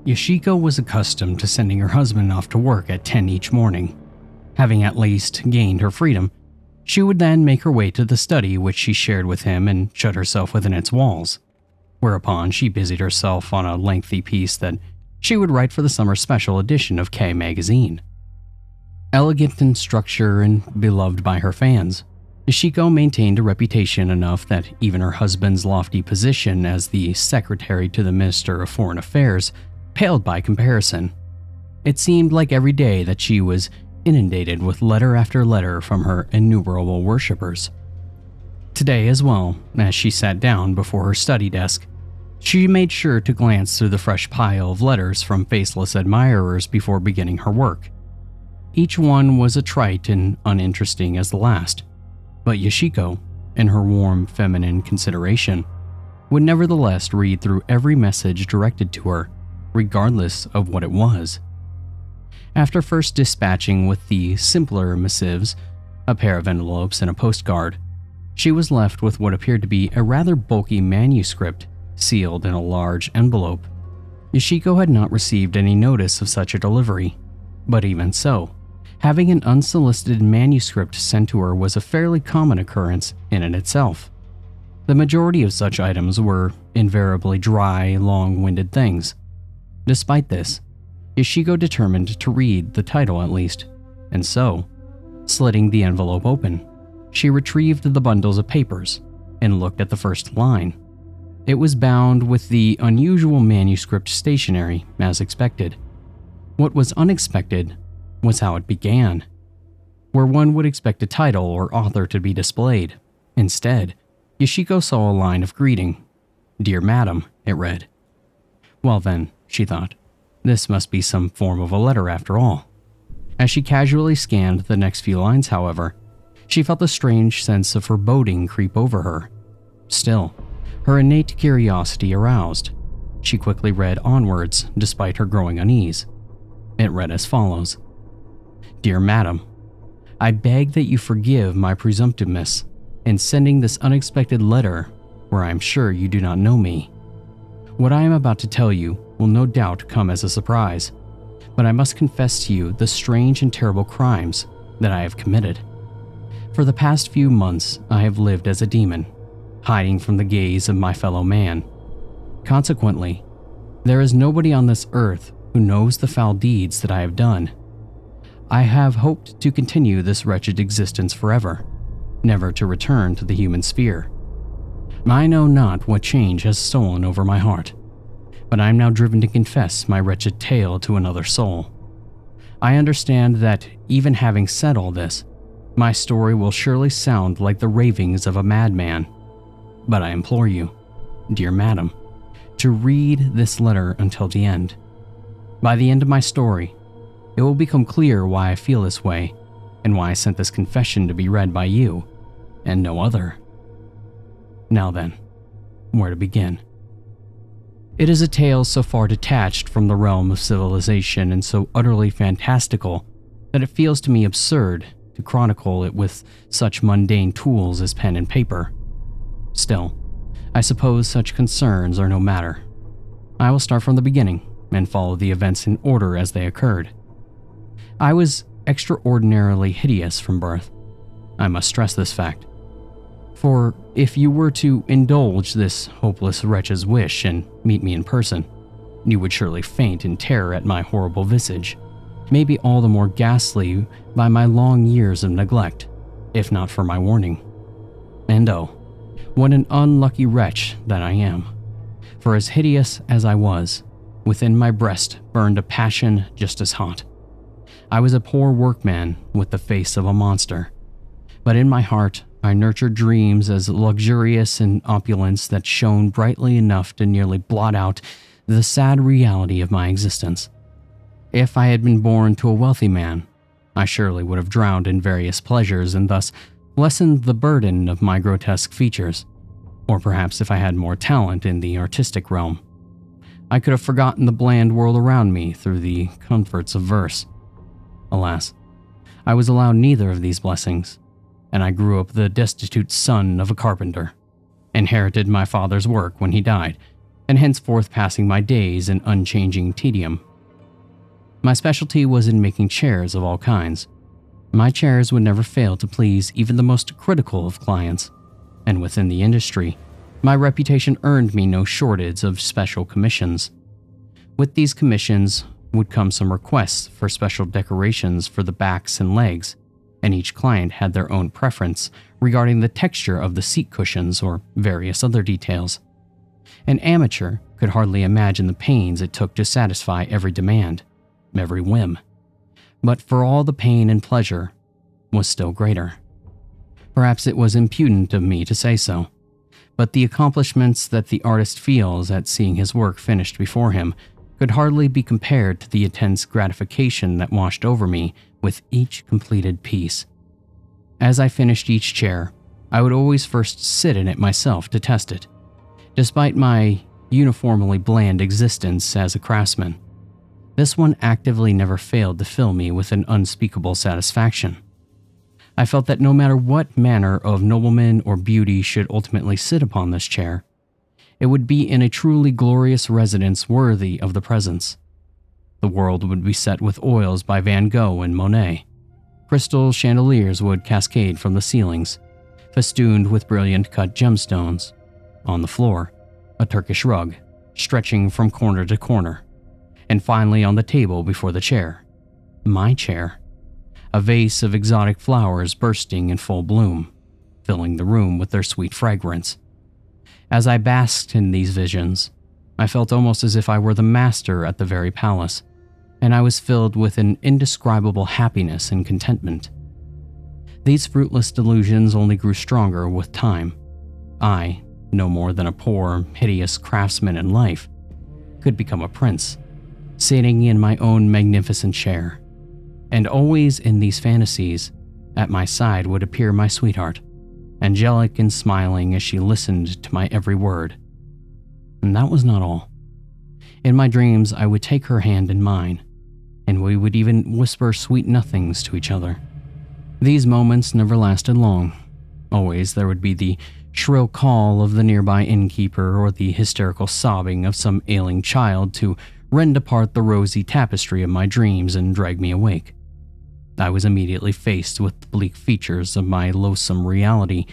Yoshiko was accustomed to sending her husband off to work at 10 each morning. Having at least gained her freedom, she would then make her way to the study which she shared with him and shut herself within its walls, whereupon she busied herself on a lengthy piece that she would write for the summer special edition of K magazine. Elegant in structure and beloved by her fans, Yoshiko maintained a reputation enough that even her husband's lofty position as the secretary to the Minister of Foreign Affairs paled by comparison. It seemed like every day that she was inundated with letter after letter from her innumerable worshippers. Today as well, as she sat down before her study desk, she made sure to glance through the fresh pile of letters from faceless admirers before beginning her work. Each one was as trite and uninteresting as the last, but Yoshiko, in her warm feminine consideration, would nevertheless read through every message directed to her, regardless of what it was. After first dispatching with the simpler missives, a pair of envelopes and a postcard, she was left with what appeared to be a rather bulky manuscript sealed in a large envelope. Yoshiko had not received any notice of such a delivery, but even so, having an unsolicited manuscript sent to her was a fairly common occurrence in and itself. The majority of such items were invariably dry, long-winded things. Despite this, Yoshiko determined to read the title at least, and so, slitting the envelope open, she retrieved the bundles of papers and looked at the first line. It was bound with the unusual manuscript stationery, as expected. What was unexpected was how it began. Where one would expect a title or author to be displayed, instead, Yoshiko saw a line of greeting. "Dear Madam," it read. Well then, she thought, this must be some form of a letter after all. As she casually scanned the next few lines, however, she felt a strange sense of foreboding creep over her. Still, her innate curiosity aroused. She quickly read onwards, despite her growing unease. It read as follows. "Dear Madam, I beg that you forgive my presumptiveness in sending this unexpected letter where I am sure you do not know me. What I am about to tell you will no doubt come as a surprise, but I must confess to you the strange and terrible crimes that I have committed. For the past few months, I have lived as a demon, hiding from the gaze of my fellow man. Consequently, there is nobody on this earth who knows the foul deeds that I have done. I have hoped to continue this wretched existence forever, never to return to the human sphere. I know not what change has stolen over my heart, but I am now driven to confess my wretched tale to another soul. I understand that, even having said all this, my story will surely sound like the ravings of a madman. But I implore you, dear madam, to read this letter until the end. By the end of my story, it will become clear why I feel this way and why I sent this confession to be read by you and no other. Now then, where to begin? It is a tale so far detached from the realm of civilization and so utterly fantastical that it feels to me absurd to chronicle it with such mundane tools as pen and paper. Still, I suppose such concerns are no matter. I will start from the beginning and follow the events in order as they occurred. I was extraordinarily hideous from birth. I must stress this fact. For if you were to indulge this hopeless wretch's wish and meet me in person, you would surely faint in terror at my horrible visage, maybe all the more ghastly by my long years of neglect, if not for my warning. And oh, what an unlucky wretch that I am. For as hideous as I was, within my breast burned a passion just as hot. I was a poor workman with the face of a monster, but in my heart I nurtured dreams as luxurious in opulence that shone brightly enough to nearly blot out the sad reality of my existence. If I had been born to a wealthy man, I surely would have drowned in various pleasures and thus lessened the burden of my grotesque features. Or perhaps if I had more talent in the artistic realm, I could have forgotten the bland world around me through the comforts of verse. Alas, I was allowed neither of these blessings, and I grew up the destitute son of a carpenter, inherited my father's work when he died, and henceforth passing my days in unchanging tedium. My specialty was in making chairs of all kinds. My chairs would never fail to please even the most critical of clients, and within the industry, my reputation earned me no shortage of special commissions. With these commissions would come some requests for special decorations for the backs and legs, and each client had their own preference regarding the texture of the seat cushions or various other details. An amateur could hardly imagine the pains it took to satisfy every demand, every whim. But for all the pain and pleasure was still greater. Perhaps it was impudent of me to say so, but the accomplishments that the artist feels at seeing his work finished before him could hardly be compared to the intense gratification that washed over me with each completed piece. As I finished each chair, I would always first sit in it myself to test it. Despite my uniformly bland existence as a craftsman, this one actively never failed to fill me with an unspeakable satisfaction. I felt that no matter what manner of nobleman or beauty should ultimately sit upon this chair, it would be in a truly glorious residence worthy of the presence. The world would be set with oils by Van Gogh and Monet. Crystal chandeliers would cascade from the ceilings, festooned with brilliant cut gemstones. On the floor, a Turkish rug, stretching from corner to corner. And finally on the table before the chair, my chair, a vase of exotic flowers bursting in full bloom, filling the room with their sweet fragrance. As I basked in these visions, I felt almost as if I were the master at the very palace, and I was filled with an indescribable happiness and contentment. These fruitless delusions only grew stronger with time. I, no more than a poor, hideous craftsman in life, could become a prince, sitting in my own magnificent chair. And always in these fantasies, at my side would appear my sweetheart, angelic and smiling as she listened to my every word. And that was not all. In my dreams, I would take her hand in mine, and we would even whisper sweet nothings to each other. These moments never lasted long. Always there would be the shrill call of the nearby innkeeper or the hysterical sobbing of some ailing child to rend apart the rosy tapestry of my dreams and drag me awake. I was immediately faced with the bleak features of my loathsome reality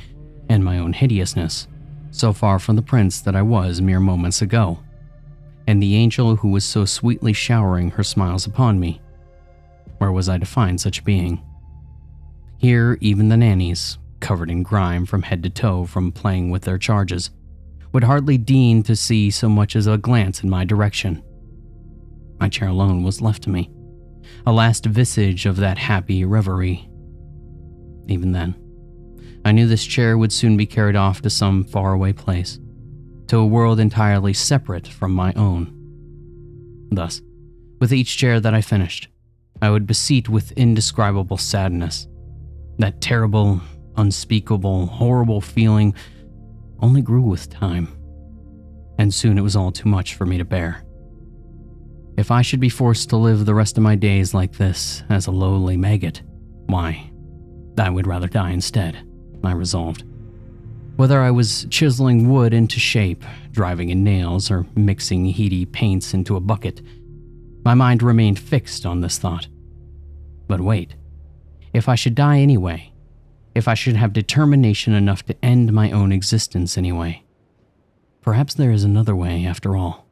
and my own hideousness, so far from the prince that I was mere moments ago, and the angel who was so sweetly showering her smiles upon me. Where was I to find such a being? Here even the nannies, covered in grime from head to toe from playing with their charges, would hardly deign to see so much as a glance in my direction. My chair alone was left to me, a last vestige of that happy reverie. Even then, I knew this chair would soon be carried off to some faraway place, to a world entirely separate from my own. Thus, with each chair that I finished, I would beseech with indescribable sadness. That terrible, unspeakable, horrible feeling only grew with time, and soon it was all too much for me to bear. If I should be forced to live the rest of my days like this as a lowly maggot, why, I would rather die instead, I resolved. Whether I was chiseling wood into shape, driving in nails, or mixing heady paints into a bucket, my mind remained fixed on this thought. But wait, if I should die anyway, if I should have determination enough to end my own existence anyway, perhaps there is another way after all.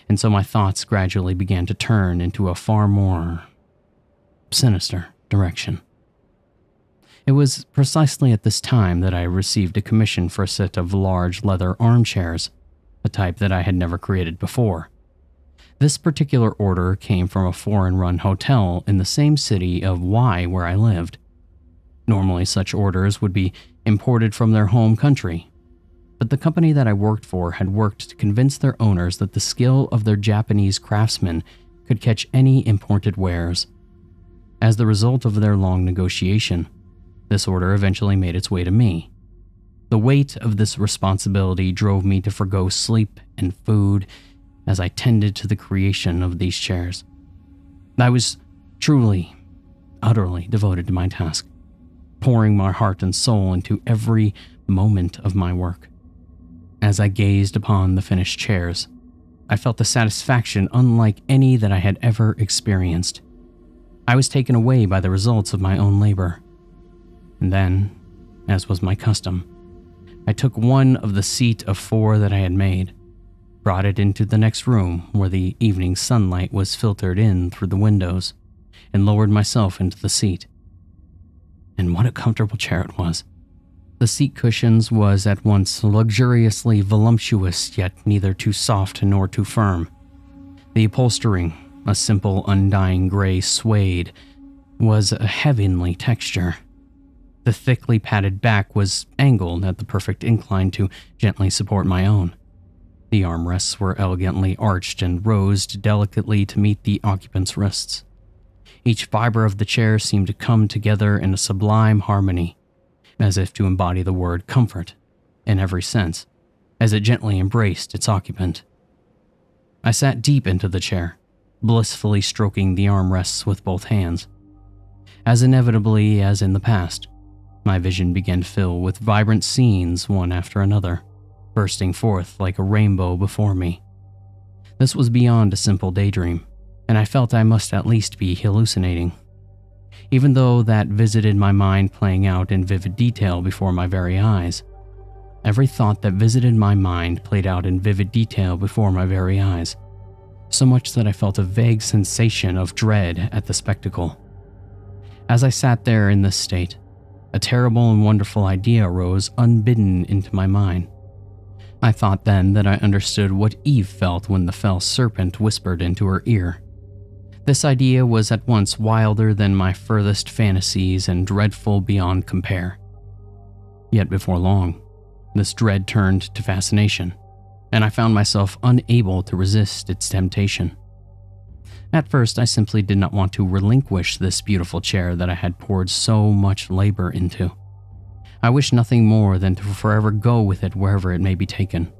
And so my thoughts gradually began to turn into a far more sinister direction. It was precisely at this time that I received a commission for a set of large leather armchairs, a type that I had never created before. This particular order came from a foreign-run hotel in the same city of Y where I lived. Normally such orders would be imported from their home country, but the company that I worked for had worked to convince their owners that the skill of their Japanese craftsmen could catch any imported wares. As the result of their long negotiation, this order eventually made its way to me. The weight of this responsibility drove me to forgo sleep and food as I tended to the creation of these chairs. I was truly, utterly devoted to my task, pouring my heart and soul into every moment of my work. As I gazed upon the finished chairs, I felt a satisfaction unlike any that I had ever experienced. I was taken away by the results of my own labor. And then, as was my custom, I took one of the seat of 4 that I had made, brought it into the next room where the evening sunlight was filtered in through the windows, and lowered myself into the seat. And what a comfortable chair it was. The seat cushions was at once luxuriously voluptuous, yet neither too soft nor too firm. The upholstering, a simple undying gray suede, was a heavenly texture. The thickly padded back was angled at the perfect incline to gently support my own. The armrests were elegantly arched and rose delicately to meet the occupant's wrists. Each fiber of the chair seemed to come together in a sublime harmony, as if to embody the word comfort in every sense, as it gently embraced its occupant. I sat deep into the chair, blissfully stroking the armrests with both hands. As inevitably as in the past, my vision began to fill with vibrant scenes one after another, bursting forth like a rainbow before me. This was beyond a simple daydream, and I felt I must at least be hallucinating. Even though that visited my mind playing out in vivid detail before my very eyes. Every thought that visited my mind played out in vivid detail before my very eyes, so much that I felt a vague sensation of dread at the spectacle. As I sat there in this state, a terrible and wonderful idea arose unbidden into my mind. I thought then that I understood what Eve felt when the fell serpent whispered into her ear. This idea was at once wilder than my furthest fantasies and dreadful beyond compare. Yet before long, this dread turned to fascination, and I found myself unable to resist its temptation. At first, I simply did not want to relinquish this beautiful chair that I had poured so much labor into. I wished nothing more than to forever go with it wherever it may be taken.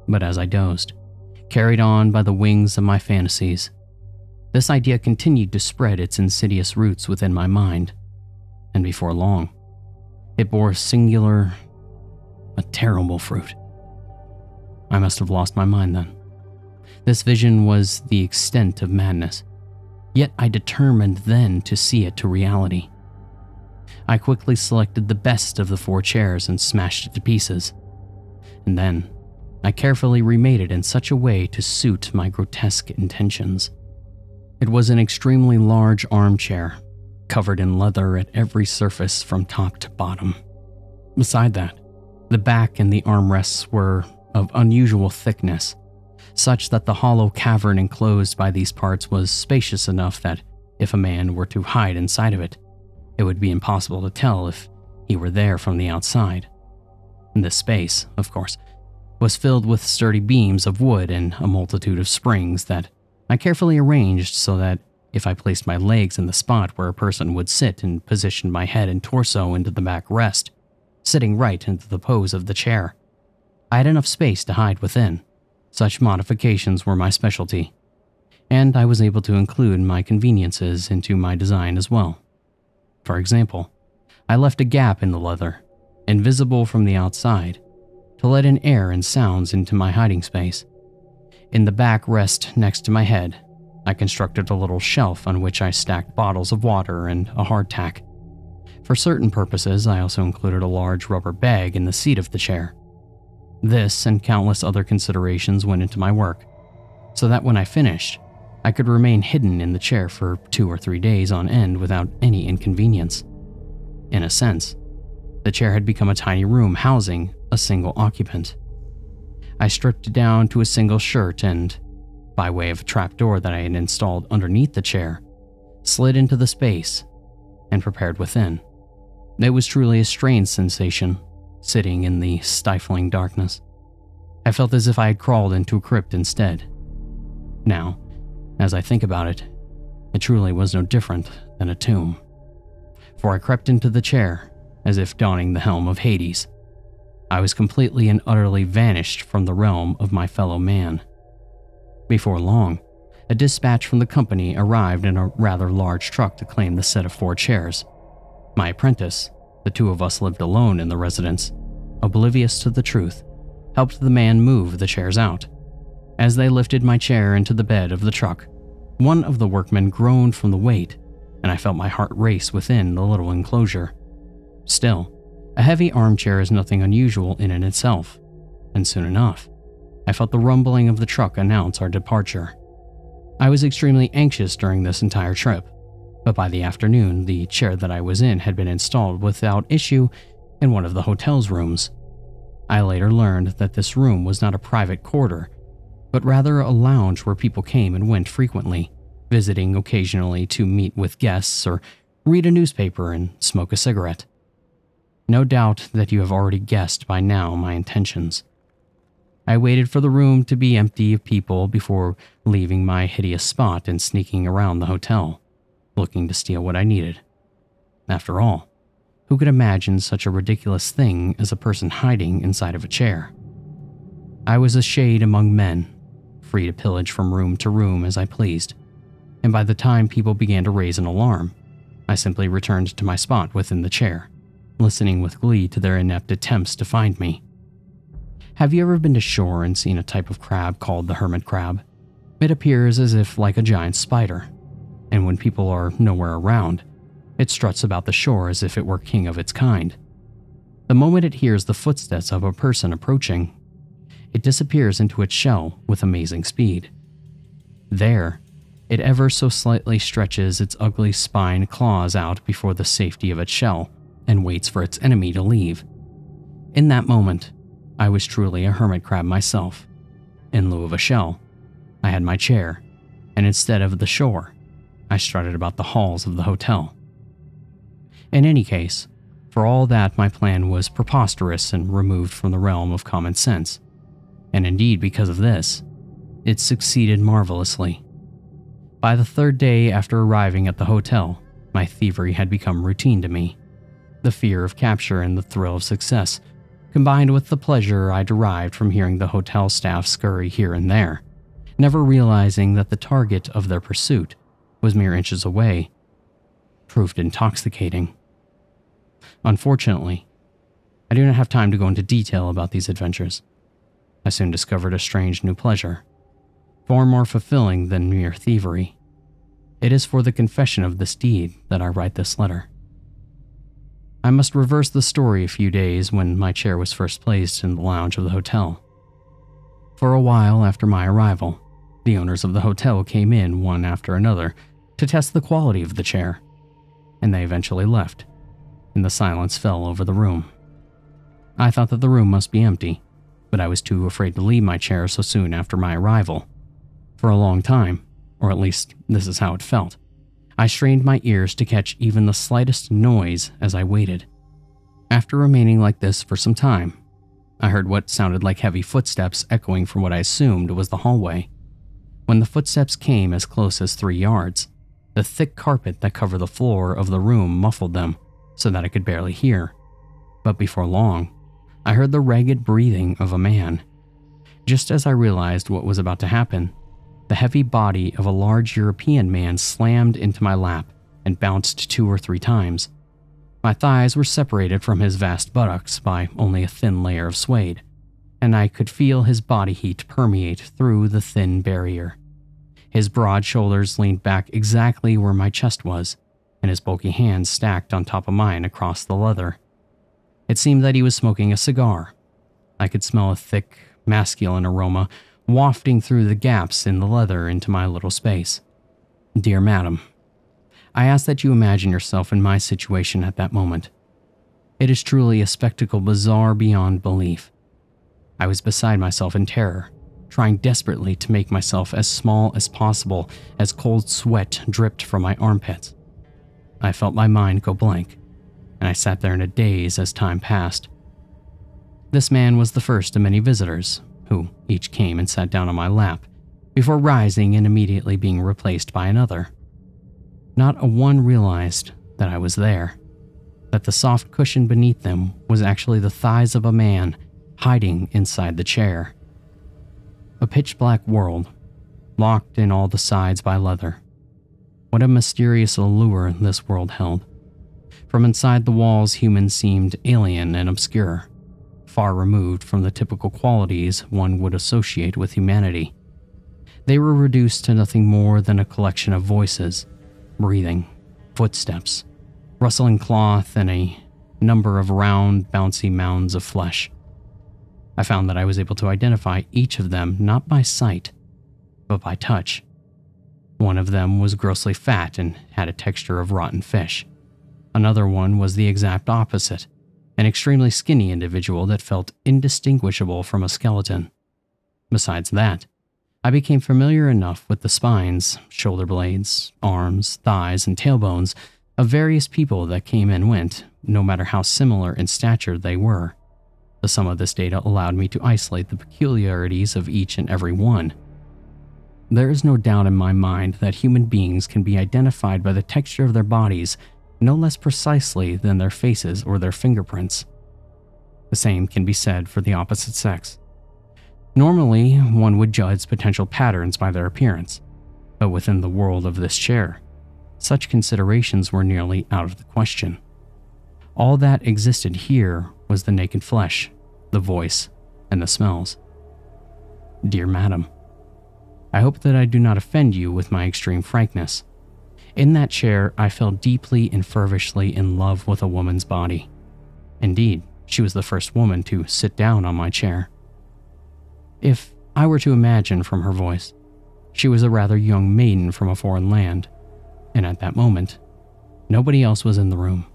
But as I dozed, carried on by the wings of my fantasies, this idea continued to spread its insidious roots within my mind, and before long, it bore a terrible fruit. I must have lost my mind then. This vision was the extent of madness, yet I determined then to see it to reality. I quickly selected the best of the 4 chairs and smashed it to pieces, and then I carefully remade it in such a way to suit my grotesque intentions. It was an extremely large armchair, covered in leather at every surface from top to bottom. Beside that, the back and the armrests were of unusual thickness, such that the hollow cavern enclosed by these parts was spacious enough that if a man were to hide inside of it, it would be impossible to tell if he were there from the outside. This space, of course, was filled with sturdy beams of wood and a multitude of springs that I carefully arranged so that if I placed my legs in the spot where a person would sit and positioned my head and torso into the back rest, sitting right into the pose of the chair, I had enough space to hide within. Such modifications were my specialty, and I was able to include my conveniences into my design as well. For example, I left a gap in the leather, invisible from the outside, to let in air and sounds into my hiding space. In the back rest next to my head, I constructed a little shelf on which I stacked bottles of water and a hardtack. For certain purposes, I also included a large rubber bag in the seat of the chair. This and countless other considerations went into my work, so that when I finished, I could remain hidden in the chair for 2 or 3 days on end without any inconvenience. In a sense, the chair had become a tiny room housing a single occupant. I stripped down to a single shirt and, by way of a trapdoor that I had installed underneath the chair, slid into the space and prepared within. It was truly a strange sensation, sitting in the stifling darkness. I felt as if I had crawled into a crypt instead. Now, as I think about it, it truly was no different than a tomb. For I crept into the chair, as if donning the helm of Hades. I was completely and utterly vanished from the realm of my fellow man. Before long, a dispatch from the company arrived in a rather large truck to claim the set of 4 chairs. My apprentice, the 2 of us lived alone in the residence, oblivious to the truth, helped the man move the chairs out. As they lifted my chair into the bed of the truck, one of the workmen groaned from the weight, and I felt my heart race within the little enclosure. Still, a heavy armchair is nothing unusual in and itself, and soon enough, I felt the rumbling of the truck announce our departure. I was extremely anxious during this entire trip, but by the afternoon, the chair that I was in had been installed without issue in one of the hotel's rooms. I later learned that this room was not a private quarter, but rather a lounge where people came and went frequently, visiting occasionally to meet with guests or read a newspaper and smoke a cigarette. No doubt that you have already guessed by now my intentions. I waited for the room to be empty of people before leaving my hideous spot and sneaking around the hotel, looking to steal what I needed. After all, who could imagine such a ridiculous thing as a person hiding inside of a chair? I was a shade among men, free to pillage from room to room as I pleased, and by the time people began to raise an alarm, I simply returned to my spot within the chair, listening with glee to their inept attempts to find me. Have you ever been to shore and seen a type of crab called the hermit crab? It appears as if like a giant spider, and when people are nowhere around, it struts about the shore as if it were king of its kind. The moment it hears the footsteps of a person approaching, it disappears into its shell with amazing speed. There, it ever so slightly stretches its ugly spine claws out before the safety of its shell and waits for its enemy to leave. In that moment, I was truly a hermit crab myself. In lieu of a shell, I had my chair, and instead of the shore, I strutted about the halls of the hotel. In any case, for all that my plan was preposterous and removed from the realm of common sense, and indeed because of this, it succeeded marvelously. By the third day after arriving at the hotel, my thievery had become routine to me. The fear of capture and the thrill of success, combined with the pleasure I derived from hearing the hotel staff scurry here and there, never realizing that the target of their pursuit was mere inches away, proved intoxicating. Unfortunately, I do not have time to go into detail about these adventures. I soon discovered a strange new pleasure, far more fulfilling than mere thievery. It is for the confession of this deed that I write this letter. I must reverse the story a few days when my chair was first placed in the lounge of the hotel. For a while after my arrival, the owners of the hotel came in one after another to test the quality of the chair, and they eventually left, and the silence fell over the room. I thought that the room must be empty, but I was too afraid to leave my chair so soon after my arrival. For a long time, or at least this is how it felt, I strained my ears to catch even the slightest noise as I waited. After remaining like this for some time, I heard what sounded like heavy footsteps echoing from what I assumed was the hallway. When the footsteps came as close as 3 yards, the thick carpet that covered the floor of the room muffled them so that I could barely hear. But before long, I heard the ragged breathing of a man. Just as I realized what was about to happen, the heavy body of a large European man slammed into my lap and bounced 2 or 3 times. My thighs were separated from his vast buttocks by only a thin layer of suede, and I could feel his body heat permeate through the thin barrier. His broad shoulders leaned back exactly where my chest was, and his bulky hands stacked on top of mine across the leather. It seemed that he was smoking a cigar. I could smell a thick, masculine aroma wafting through the gaps in the leather into my little space. Dear madam, I ask that you imagine yourself in my situation at that moment. It is truly a spectacle bizarre beyond belief. I was beside myself in terror, trying desperately to make myself as small as possible as cold sweat dripped from my armpits. I felt my mind go blank, and I sat there in a daze as time passed. This man was the first of many visitors, who each came and sat down on my lap, before rising and immediately being replaced by another. Not a one realized that I was there, that the soft cushion beneath them was actually the thighs of a man hiding inside the chair. A pitch-black world, locked in all the sides by leather. What a mysterious allure this world held. From inside the walls, humans seemed alien and obscure, far removed from the typical qualities one would associate with humanity. They were reduced to nothing more than a collection of voices, breathing, footsteps, rustling cloth, and a number of round, bouncy mounds of flesh. I found that I was able to identify each of them not by sight, but by touch. One of them was grossly fat and had a texture of rotten fish. Another one was the exact opposite, an extremely skinny individual that felt indistinguishable from a skeleton. Besides that, I became familiar enough with the spines, shoulder blades, arms, thighs, and tailbones of various people that came and went, no matter how similar in stature they were. The sum of this data allowed me to isolate the peculiarities of each and every one. There is no doubt in my mind that human beings can be identified by the texture of their bodies no less precisely than their faces or their fingerprints. The same can be said for the opposite sex. Normally, one would judge potential patterns by their appearance, but within the world of this chair, such considerations were nearly out of the question. All that existed here was the naked flesh, the voice, and the smells. Dear Madam, I hope that I do not offend you with my extreme frankness. In that chair, I fell deeply and fervently in love with a woman's body. Indeed, she was the first woman to sit down on my chair. If I were to imagine from her voice, she was a rather young maiden from a foreign land, and at that moment, nobody else was in the room.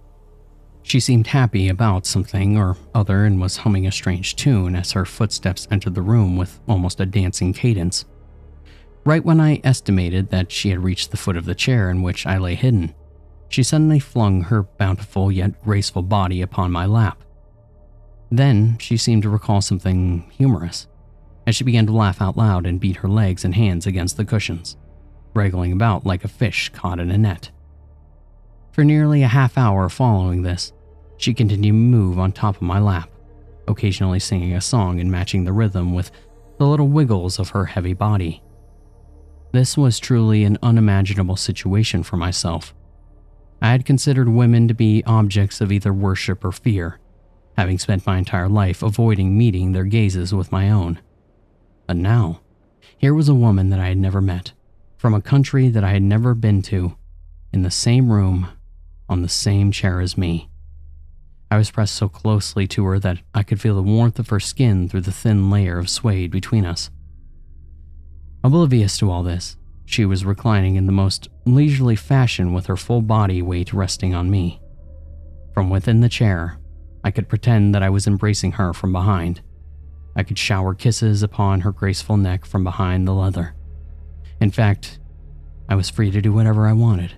She seemed happy about something or other and was humming a strange tune as her footsteps entered the room with almost a dancing cadence. Right when I estimated that she had reached the foot of the chair in which I lay hidden, she suddenly flung her bountiful yet graceful body upon my lap. Then she seemed to recall something humorous, as she began to laugh out loud and beat her legs and hands against the cushions, wriggling about like a fish caught in a net. For nearly a half hour following this, she continued to move on top of my lap, occasionally singing a song and matching the rhythm with the little wiggles of her heavy body. This was truly an unimaginable situation for myself. I had considered women to be objects of either worship or fear, having spent my entire life avoiding meeting their gazes with my own. But now, here was a woman that I had never met, from a country that I had never been to, in the same room, on the same chair as me. I was pressed so closely to her that I could feel the warmth of her skin through the thin layer of suede between us. Oblivious to all this, she was reclining in the most leisurely fashion with her full body weight resting on me. From within the chair, I could pretend that I was embracing her from behind. I could shower kisses upon her graceful neck from behind the leather. In fact, I was free to do whatever I wanted.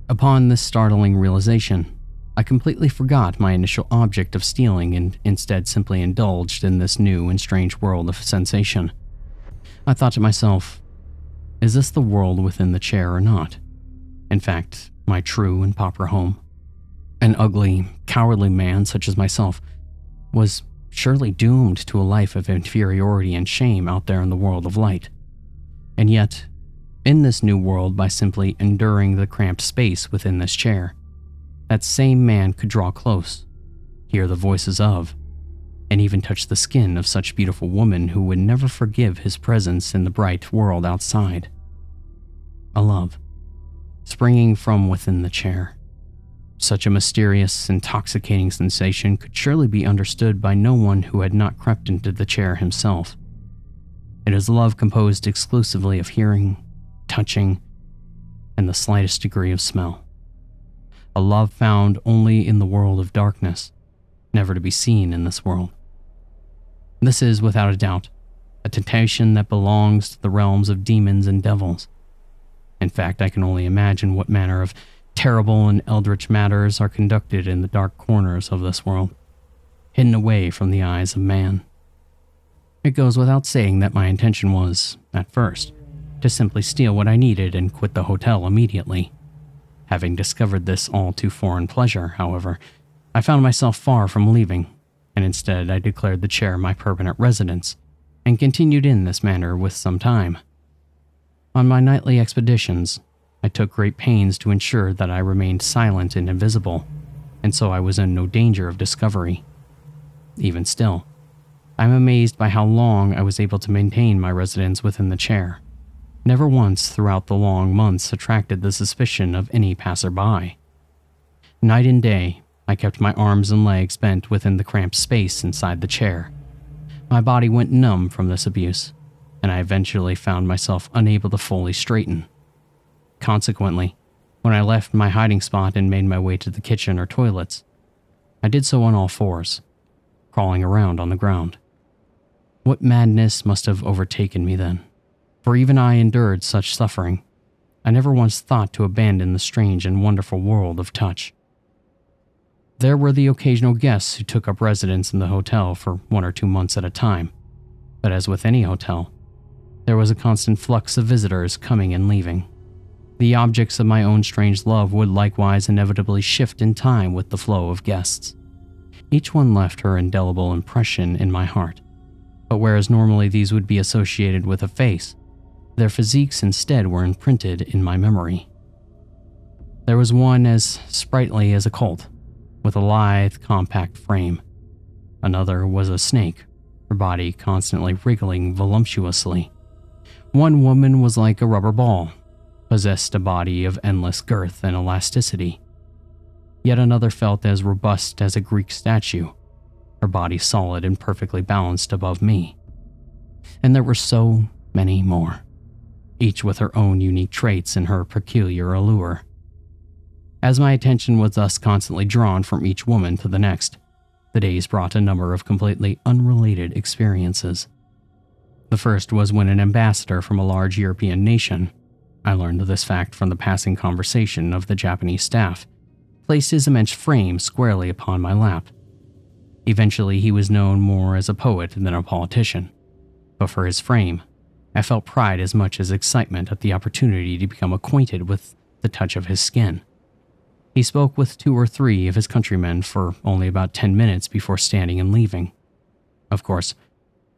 Upon this startling realization, I completely forgot my initial object of stealing and instead simply indulged in this new and strange world of sensation. I thought to myself, is this the world within the chair or not? In fact, my true and proper home? An ugly, cowardly man such as myself was surely doomed to a life of inferiority and shame out there in the world of light. And yet, in this new world, by simply enduring the cramped space within this chair, that same man could draw close, hear the voices of, and even touch the skin of such beautiful woman who would never forgive his presence in the bright world outside. A love, springing from within the chair. Such a mysterious, intoxicating sensation could surely be understood by no one who had not crept into the chair himself. It is love composed exclusively of hearing, touching, and the slightest degree of smell. A love found only in the world of darkness, never to be seen in this world. This is, without a doubt, a temptation that belongs to the realms of demons and devils. In fact, I can only imagine what manner of terrible and eldritch matters are conducted in the dark corners of this world, hidden away from the eyes of man. It goes without saying that my intention was, at first, to simply steal what I needed and quit the hotel immediately. Having discovered this all too foreign pleasure, however, I found myself far from leaving, and instead I declared the chair my permanent residence, and continued in this manner with some time. On my nightly expeditions, I took great pains to ensure that I remained silent and invisible, and so I was in no danger of discovery. Even still, I'm amazed by how long I was able to maintain my residence within the chair. Never once throughout the long months attracted the suspicion of any passerby. Night and day, I kept my arms and legs bent within the cramped space inside the chair. My body went numb from this abuse, and I eventually found myself unable to fully straighten. Consequently, when I left my hiding spot and made my way to the kitchen or toilets, I did so on all fours, crawling around on the ground. What madness must have overtaken me then? For even I endured such suffering. I never once thought to abandon the strange and wonderful world of touch. There were the occasional guests who took up residence in the hotel for 1 or 2 months at a time, but as with any hotel, there was a constant flux of visitors coming and leaving. The objects of my own strange love would likewise inevitably shift in time with the flow of guests. Each one left her indelible impression in my heart, but whereas normally these would be associated with a face, their physiques instead were imprinted in my memory. There was one as sprightly as a colt, with a lithe, compact frame. Another was a snake, her body constantly wriggling voluptuously. One woman was like a rubber ball, possessed a body of endless girth and elasticity. Yet another felt as robust as a Greek statue, her body solid and perfectly balanced above me. And there were so many more, each with her own unique traits and her peculiar allure. As my attention was thus constantly drawn from each woman to the next, the days brought a number of completely unrelated experiences. The first was when an ambassador from a large European nation, I learned this fact from the passing conversation of the Japanese staff, placed his immense frame squarely upon my lap. Eventually, he was known more as a poet than a politician, but for his frame, I felt pride as much as excitement at the opportunity to become acquainted with the touch of his skin. He spoke with 2 or 3 of his countrymen for only about 10 minutes before standing and leaving. Of course,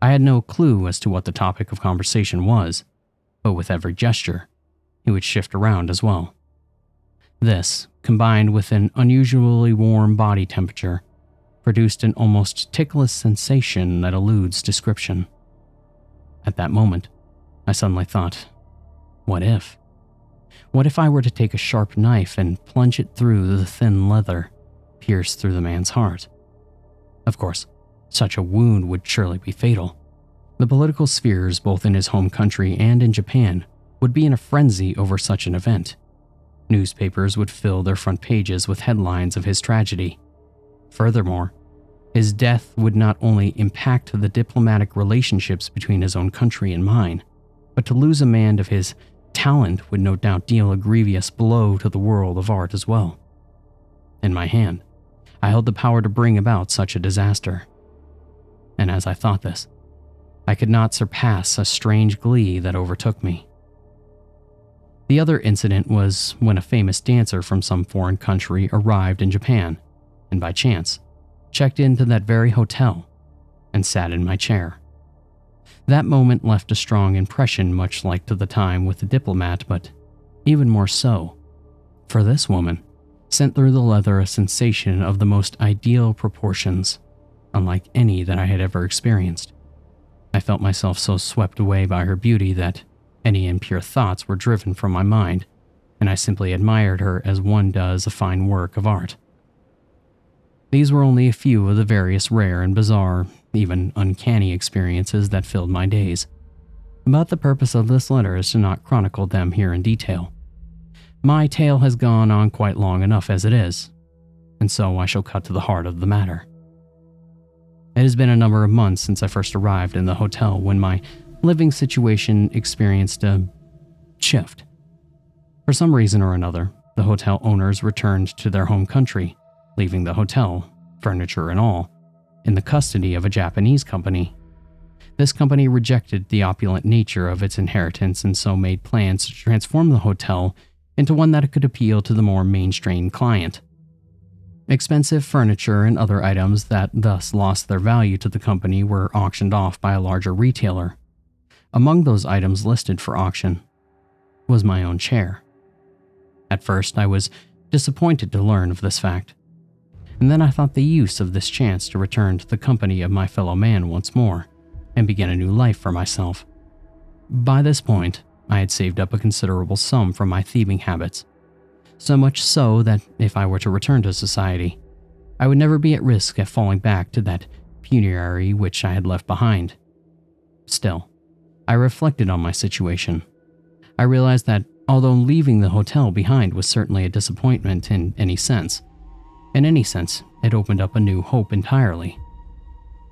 I had no clue as to what the topic of conversation was, but with every gesture, he would shift around as well. This, combined with an unusually warm body temperature, produced an almost ticklish sensation that eludes description. At that moment, I suddenly thought, what if? What if I were to take a sharp knife and plunge it through the thin leather, pierce through the man's heart? Of course, such a wound would surely be fatal. The political spheres, both in his home country and in Japan, would be in a frenzy over such an event. Newspapers would fill their front pages with headlines of his tragedy. Furthermore, his death would not only impact the diplomatic relationships between his own country and mine, but to lose a man of his talent would no doubt deal a grievous blow to the world of art as well. In my hand, I held the power to bring about such a disaster. And as I thought this, I could not surpass a strange glee that overtook me. The other incident was when a famous dancer from some foreign country arrived in Japan, and by chance, checked into that very hotel and sat in my chair. That moment left a strong impression, much like to the time with the diplomat, but even more so, for this woman sent through the leather a sensation of the most ideal proportions, unlike any that I had ever experienced. I felt myself so swept away by her beauty that any impure thoughts were driven from my mind, and I simply admired her as one does a fine work of art. These were only a few of the various rare and bizarre, even uncanny experiences that filled my days. But the purpose of this letter is to not chronicle them here in detail. My tale has gone on quite long enough as it is, and so I shall cut to the heart of the matter. It has been a number of months since I first arrived in the hotel when my living situation experienced a shift. For some reason or another, the hotel owners returned to their home country, leaving the hotel, furniture and all, in the custody of a Japanese company. This company rejected the opulent nature of its inheritance and so made plans to transform the hotel into one that could appeal to the more mainstream client. Expensive furniture and other items that thus lost their value to the company were auctioned off by a larger retailer. Among those items listed for auction was my own chair. At first, I was disappointed to learn of this fact. and then I thought the use of this chance to return to the company of my fellow man once more, and begin a new life for myself. By this point, I had saved up a considerable sum from my thieving habits, so much so that if I were to return to society, I would never be at risk of falling back to that penury which I had left behind. Still, I reflected on my situation. I realized that although leaving the hotel behind was certainly a disappointment in any sense, it opened up a new hope entirely.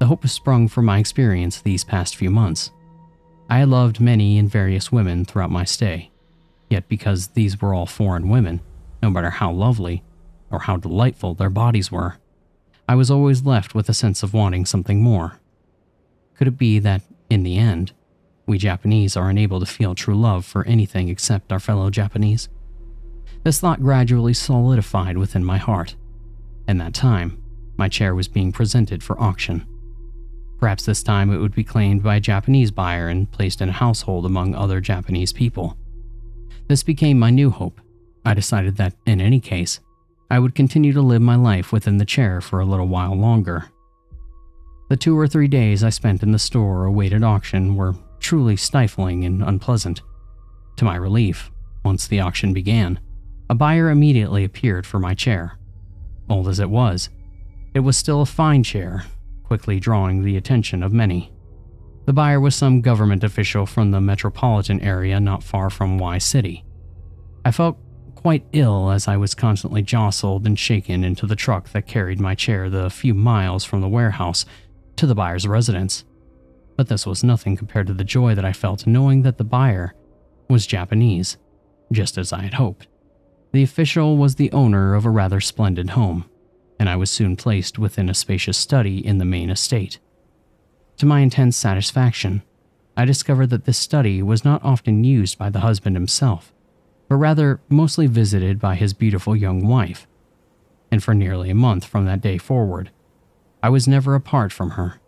The hope sprung from my experience these past few months. I had loved many and various women throughout my stay, yet because these were all foreign women, no matter how lovely or how delightful their bodies were, I was always left with a sense of wanting something more. Could it be that, in the end, we Japanese are unable to feel true love for anything except our fellow Japanese? This thought gradually solidified within my heart, and that time, my chair was being presented for auction. Perhaps this time it would be claimed by a Japanese buyer and placed in a household among other Japanese people. This became my new hope. I decided that, in any case, I would continue to live my life within the chair for a little while longer. The 2 or 3 days I spent in the store awaited auction were truly stifling and unpleasant. To my relief, once the auction began, a buyer immediately appeared for my chair. Old as it was still a fine chair, quickly drawing the attention of many. The buyer was some government official from the metropolitan area not far from Y City. I felt quite ill as I was constantly jostled and shaken into the truck that carried my chair the few miles from the warehouse to the buyer's residence. But this was nothing compared to the joy that I felt knowing that the buyer was Japanese, just as I had hoped. The official was the owner of a rather splendid home, and I was soon placed within a spacious study in the main estate. To my intense satisfaction, I discovered that this study was not often used by the husband himself, but rather mostly visited by his beautiful young wife. And for nearly a month from that day forward, I was never apart from her,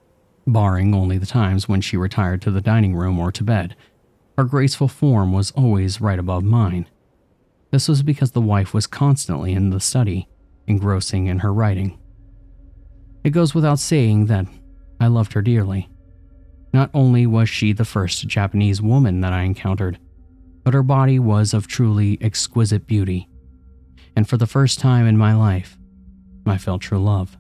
barring only the times when she retired to the dining room or to bed. Her graceful form was always right above mine. This was because the wife was constantly in the study, engrossing in her writing. It goes without saying that I loved her dearly. Not only was she the first Japanese woman that I encountered, but her body was of truly exquisite beauty, and for the first time in my life, I felt true love.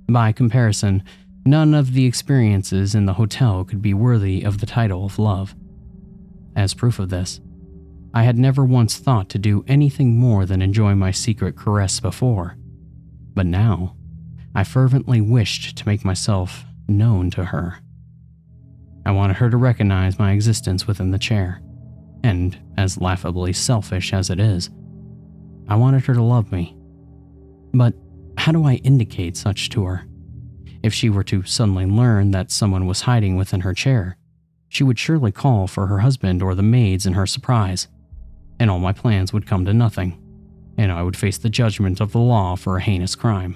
By comparison, none of the experiences in the hotel could be worthy of the title of love. As proof of this, I had never once thought to do anything more than enjoy my secret caress before, but now I fervently wished to make myself known to her. I wanted her to recognize my existence within the chair, and as laughably selfish as it is, I wanted her to love me. But how do I indicate such to her? If she were to suddenly learn that someone was hiding within her chair, she would surely call for her husband or the maids in her surprise, and all my plans would come to nothing, and I would face the judgment of the law for a heinous crime.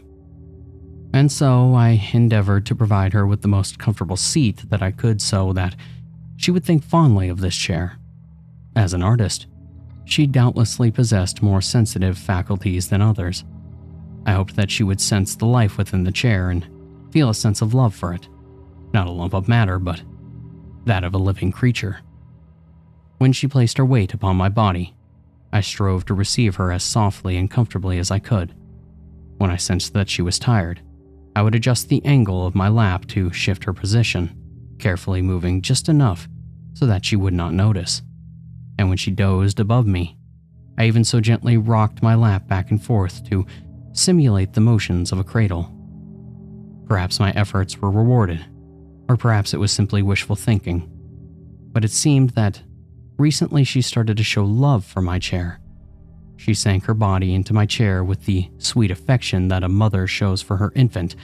And so I endeavored to provide her with the most comfortable seat that I could so that she would think fondly of this chair. As an artist, she doubtlessly possessed more sensitive faculties than others. I hoped that she would sense the life within the chair and feel a sense of love for it, not a lump of matter, but that of a living creature. When she placed her weight upon my body, I strove to receive her as softly and comfortably as I could. When I sensed that she was tired, I would adjust the angle of my lap to shift her position, carefully moving just enough so that she would not notice. And when she dozed above me, I even so gently rocked my lap back and forth to simulate the motions of a cradle. Perhaps my efforts were rewarded, or perhaps it was simply wishful thinking, but it seemed that recently she started to show love for my chair. She sank her body into my chair with the sweet affection that a mother shows for her infant,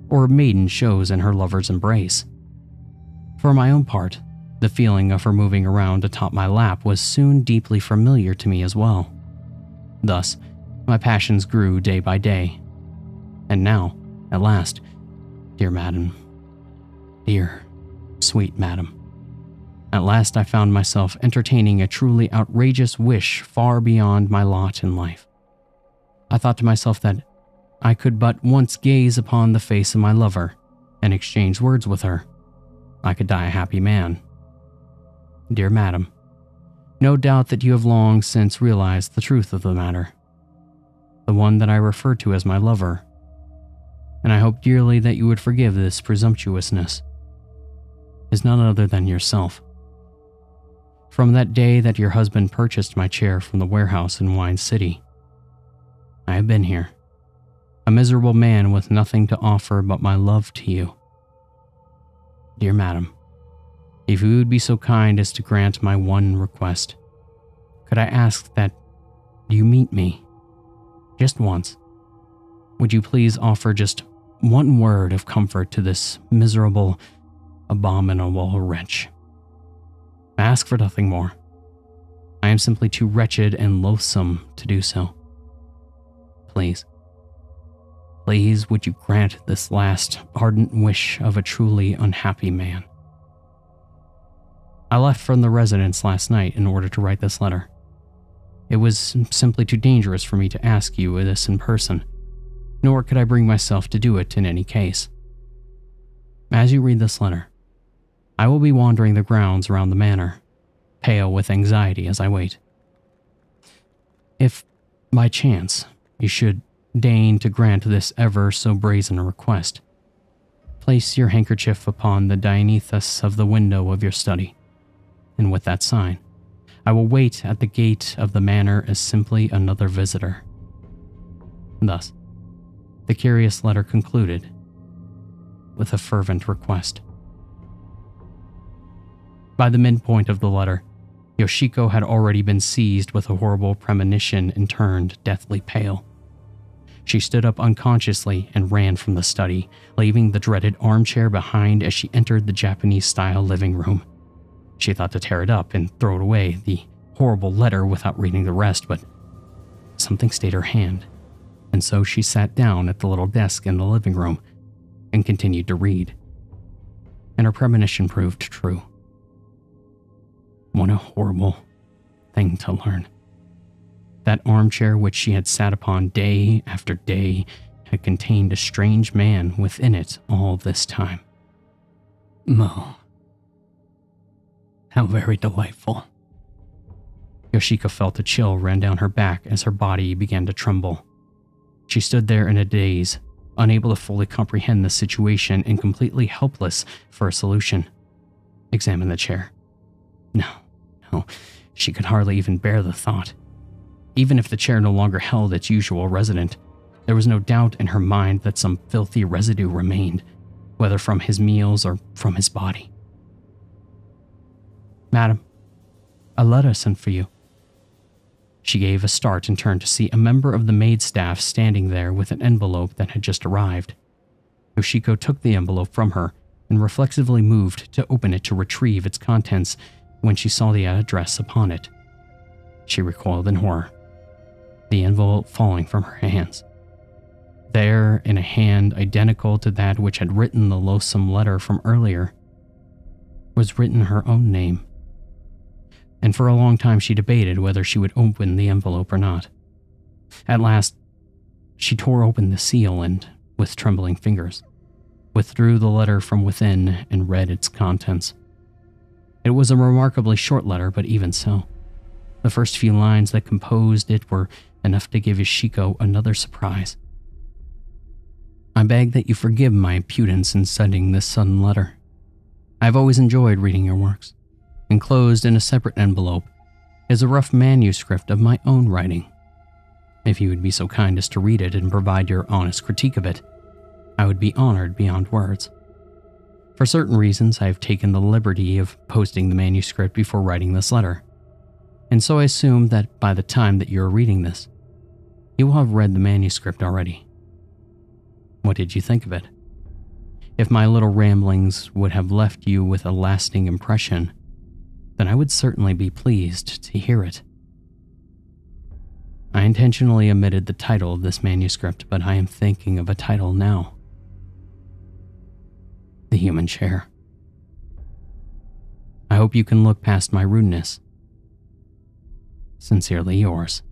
or a maiden shows in her lover's embrace. For my own part, the feeling of her moving around atop my lap was soon deeply familiar to me as well. Thus, my passions grew day by day. And now, at last, dear madam, dear, sweet madam, at last I found myself entertaining a truly outrageous wish far beyond my lot in life. I thought to myself that I could but once gaze upon the face of my lover and exchange words with her, I could die a happy man. Dear Madam, no doubt that you have long since realized the truth of the matter. The one that I refer to as my lover, and I hope dearly that you would forgive this presumptuousness, is none other than yourself. From that day that your husband purchased my chair from the warehouse in Wine City, I have been here, a miserable man with nothing to offer but my love to you. Dear Madam, if you would be so kind as to grant my one request, could I ask that you meet me, just once? Would you please offer just one word of comfort to this miserable, abominable wretch? I ask for nothing more. I am simply too wretched and loathsome to do so. Please, please would you grant this last ardent wish of a truly unhappy man? I left from the residence last night in order to write this letter. It was simply too dangerous for me to ask you this in person, nor could I bring myself to do it in any case. As you read this letter, I will be wandering the grounds around the manor, pale with anxiety as I wait. If, by chance, you should deign to grant this ever so brazen request, place your handkerchief upon the dianethus of the window of your study, and with that sign, I will wait at the gate of the manor as simply another visitor. Thus, the curious letter concluded with a fervent request. By the midpoint of the letter, Yoshiko had already been seized with a horrible premonition and turned deathly pale. She stood up unconsciously and ran from the study, leaving the dreaded armchair behind as she entered the Japanese-style living room. She thought to tear it up and throw it away, the horrible letter, without reading the rest, but something stayed her hand, and so she sat down at the little desk in the living room and continued to read. And her premonition proved true. What a horrible thing to learn. That armchair which she had sat upon day after day had contained a strange man within it all this time. Mo. How very delightful. Yoshiko felt a chill run down her back as her body began to tremble. She stood there in a daze, unable to fully comprehend the situation and completely helpless for a solution. Examine the chair. No, she could hardly even bear the thought. Even if the chair no longer held its usual resident, there was no doubt in her mind that some filthy residue remained, whether from his meals or from his body. Madam, a letter sent for you. She gave a start and turned to see a member of the maid staff standing there with an envelope that had just arrived. Yoshiko took the envelope from her and reflexively moved to open it to retrieve its contents when she saw the address upon it. She recoiled in horror, the envelope falling from her hands. There, in a hand identical to that which had written the loathsome letter from earlier, was written her own name. And for a long time she debated whether she would open the envelope or not. At last, she tore open the seal and, with trembling fingers, withdrew the letter from within and read its contents. It was a remarkably short letter, but even so, the first few lines that composed it were enough to give Yoshiko another surprise. I beg that you forgive my impudence in sending this sudden letter. I have always enjoyed reading your works. Enclosed in a separate envelope is a rough manuscript of my own writing. If you would be so kind as to read it and provide your honest critique of it, I would be honored beyond words. For certain reasons, I have taken the liberty of posting the manuscript before writing this letter, and so I assume that by the time that you are reading this, you will have read the manuscript already. What did you think of it? If my little ramblings would have left you with a lasting impression, then I would certainly be pleased to hear it. I intentionally omitted the title of this manuscript, but I am thinking of a title now. The Human Chair. I hope you can look past my rudeness. Sincerely yours.